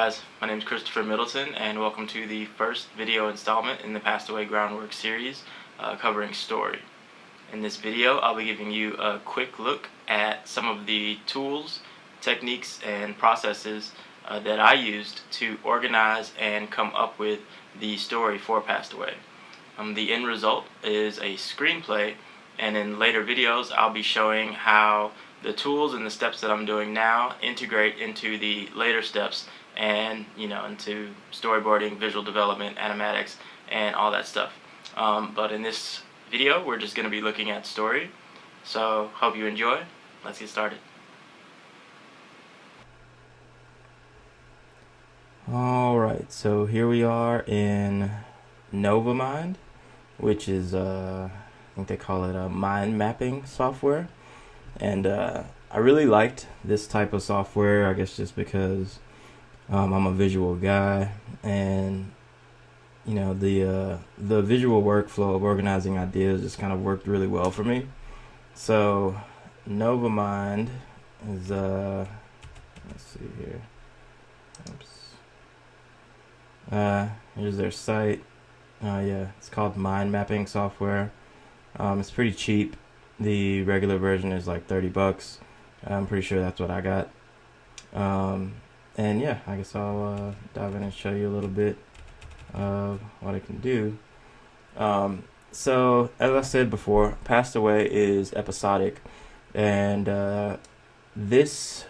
guys, my name is Christopher Middleton and welcome to the first video installment in the Passed Away Groundworks series covering story. In this video I'll be giving you a quick look at some of the tools, techniques, and processes that I used to organize and come up with the story for Passed Away. The end result is a screenplay, and in later videos I'll be showing how the tools and the steps that I'm doing now integrate into the later steps and into storyboarding, visual development, animatics, and all that stuff. But in this video we're just going to be looking at story, so hope you enjoy. Let's get started. Alright, so here we are in NovaMind, which is I think they call it a mind mapping software. And I really liked this type of software, I guess just because I'm a visual guy, and the visual workflow of organizing ideas just kind of worked really well for me. So NovaMind is let's see here. Oops. Here's their site. Yeah, it's called mind mapping software. It's pretty cheap. The regular version is like $30. I'm pretty sure that's what I got. And yeah, I guess I'll dive in and show you a little bit of what I can do. So as I said before, Passed Away is episodic, and this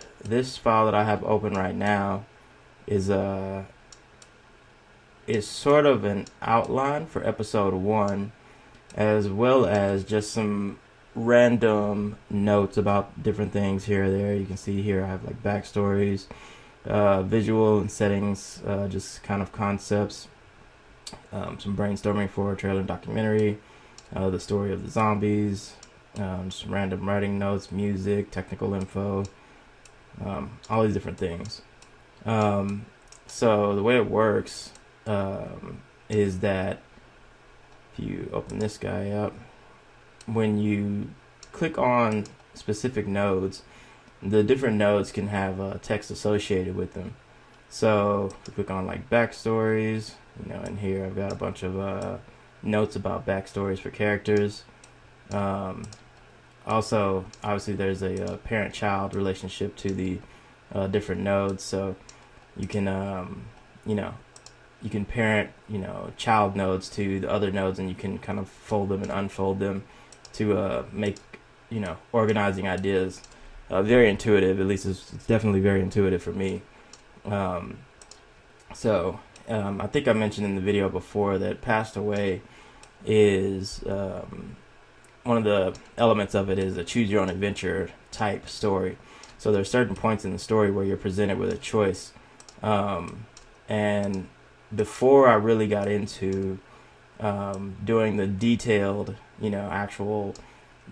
file that I have open right now is sort of an outline for episode 1, as well as just some random notes about different things here or there. You can see here I have like backstories, visual and settings, just kind of concepts, some brainstorming for a trailer and documentary, the story of the zombies, some random writing notes, music, technical info, all these different things. So the way it works is that if you open this guy up, when you click on specific nodes, the different nodes can have text associated with them. So if you click on like backstories, in here I've got a bunch of notes about backstories for characters. Also, obviously there's a parent-child relationship to the different nodes, so you can you can parent child nodes to the other nodes, and you can kind of fold them and unfold them to make organizing ideas very intuitive. At least it's definitely very intuitive for me. So I think I mentioned in the video before that Passed Away is one of the elements of it is a choose your own adventure type story. So there's certain points in the story where you're presented with a choice, and before I really got into doing the detailed actual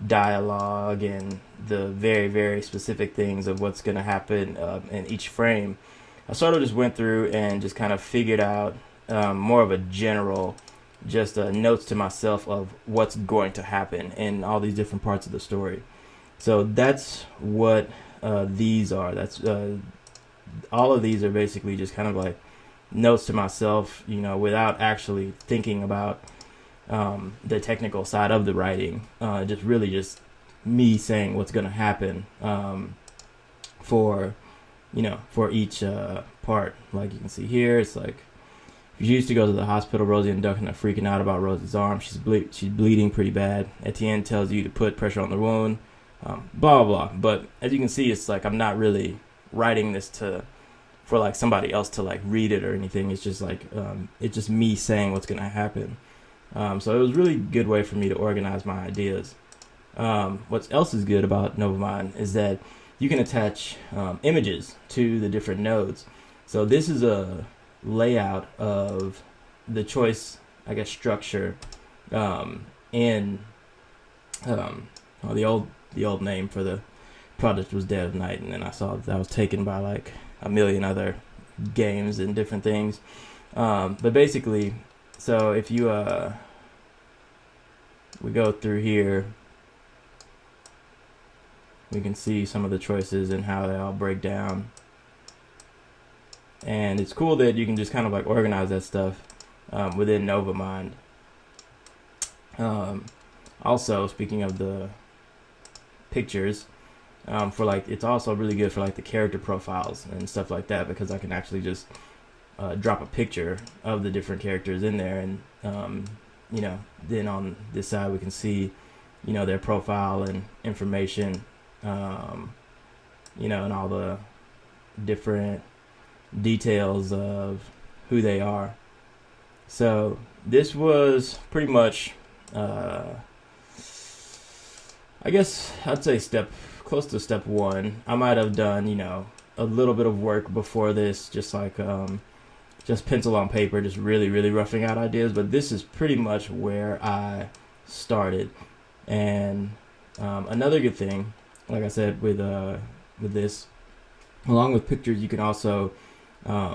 dialogue and the very, very specific things of what's going to happen in each frame, I sort of just went through and just kind of figured out more of a general notes to myself of what's going to happen in all these different parts of the story. So that's what these are. That's all of these are basically just kind of like notes to myself, without actually thinking about the technical side of the writing. Just me saying what's going to happen for each part. Like you can see here, it's like, if you used to go to the hospital, Rosie and Duncan are freaking out about Rosie's arm. She's bleeding pretty bad. Etienne tells you to put pressure on the wound, blah blah blah. But as you can see, it's like I'm not really writing this for like somebody else to like read it or anything. It's just like it's just me saying what's gonna happen. So it was a really good way for me to organize my ideas. What else is good about NovaMind is that you can attach images to the different nodes. So this is a layout of the choice, I guess, structure in the old name for the product was Dead of Night, and then I saw that was taken by like a million other games and different things. But basically, so if you we go through here, we can see some of the choices and how they all break down. And it's cool that you can just kind of like organize that stuff within NovaMind. Also, speaking of the pictures, for like, it's also really good for like the character profiles and stuff like that, because I can actually just drop a picture of the different characters in there, and you know, then on this side we can see, you know, their profile and information, you know, and all the different details of who they are. So this was pretty much I guess I'd say close to step one. I might have done, you know, a little bit of work before this, just like just pencil on paper, just really roughing out ideas, but this is pretty much where I started. And another good thing, like I said, with this, along with pictures, you can also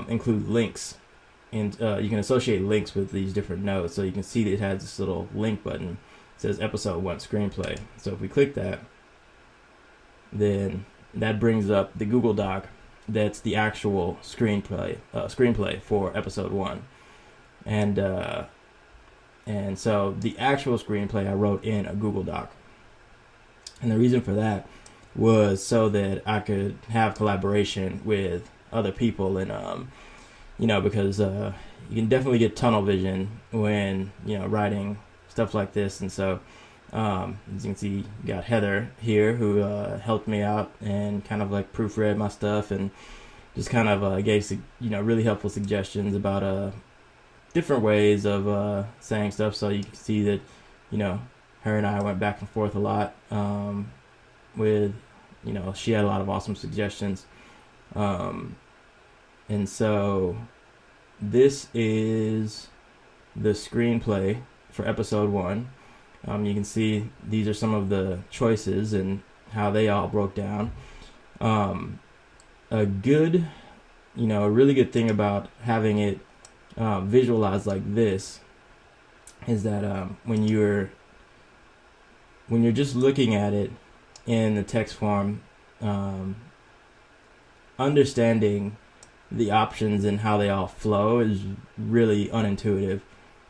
include links, and you can associate links with these different nodes. So you can see that it has this little link button. It says episode 1 screenplay. So if we click that, then that brings up the Google Doc that's the actual screenplay for episode 1. And so the actual screenplay I wrote in a Google Doc. And the reason for that was so that I could have collaboration with other people, and you know, because you can definitely get tunnel vision when, you know, writing stuff like this. And so as you can see, you got Heather here who helped me out and kind of like proofread my stuff, and just kind of gave, you know, really helpful suggestions about different ways of saying stuff. So you can see that, you know, her and I went back and forth a lot with, you know, she had a lot of awesome suggestions. And so this is the screenplay for episode 1. You can see these are some of the choices and how they all broke down. A good, you know, a really good thing about having it visualized like this is that when you're just looking at it in the text form, understanding the options and how they all flow is really unintuitive.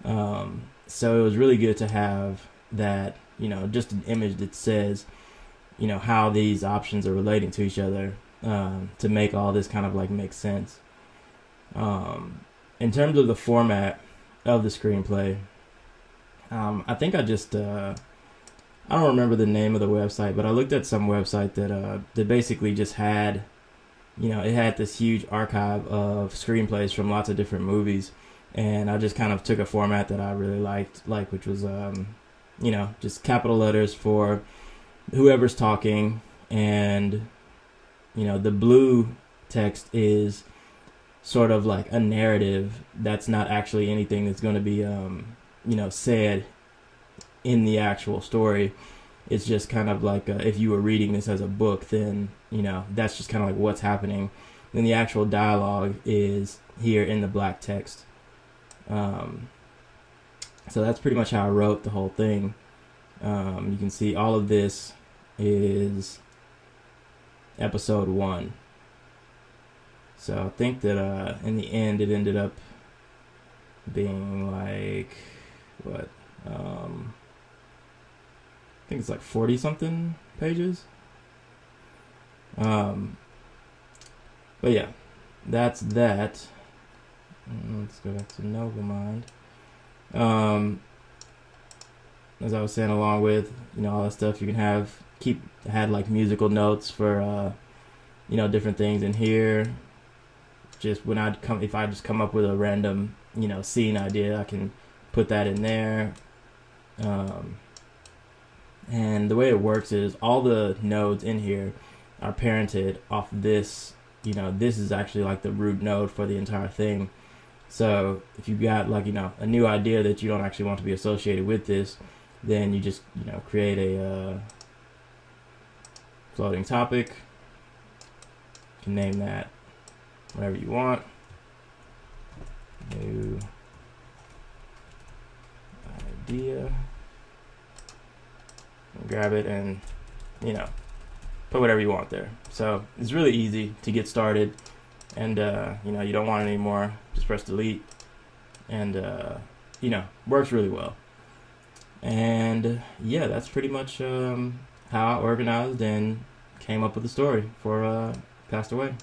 So it was really good to have that, you know, just an image that says, you know, how these options are relating to each other, to make all this kind of like make sense. In terms of the format of the screenplay, I think I just I don't remember the name of the website, but I looked at some website that basically just had, you know, it had this huge archive of screenplays from lots of different movies, and I just kind of took a format that I really liked, which was you know, just capital letters for whoever's talking, and, you know, the blue text is sort of like a narrative that's not actually anything that's going to be you know, said in the actual story. It's just kind of like if you were reading this as a book, then, you know, that's just kind of like what's happening. Then the actual dialogue is here in the black text. So that's pretty much how I wrote the whole thing. You can see all of this is episode 1. So I think that in the end it ended up being like, what? I think it's like 40 something pages. But yeah, that's that. Let's go back to NovaMind. As I was saying, along with, you know, all that stuff, you can had like musical notes for you know, different things in here. Just when if I just come up with a random, you know, scene idea, I can put that in there. And the way it works is all the nodes in here are parented off this. You know, this is actually like the root node for the entire thing. So if you've got, like, you know, a new idea that you don't actually want to be associated with this, then you just, you know, create a floating topic. You can name that whatever you want. New idea. Grab it and, you know, put whatever you want there. So it's really easy to get started, and you know, you don't want it anymore, just press delete, and you know, works really well. And yeah, that's pretty much how I organized and came up with the story for Passed Away.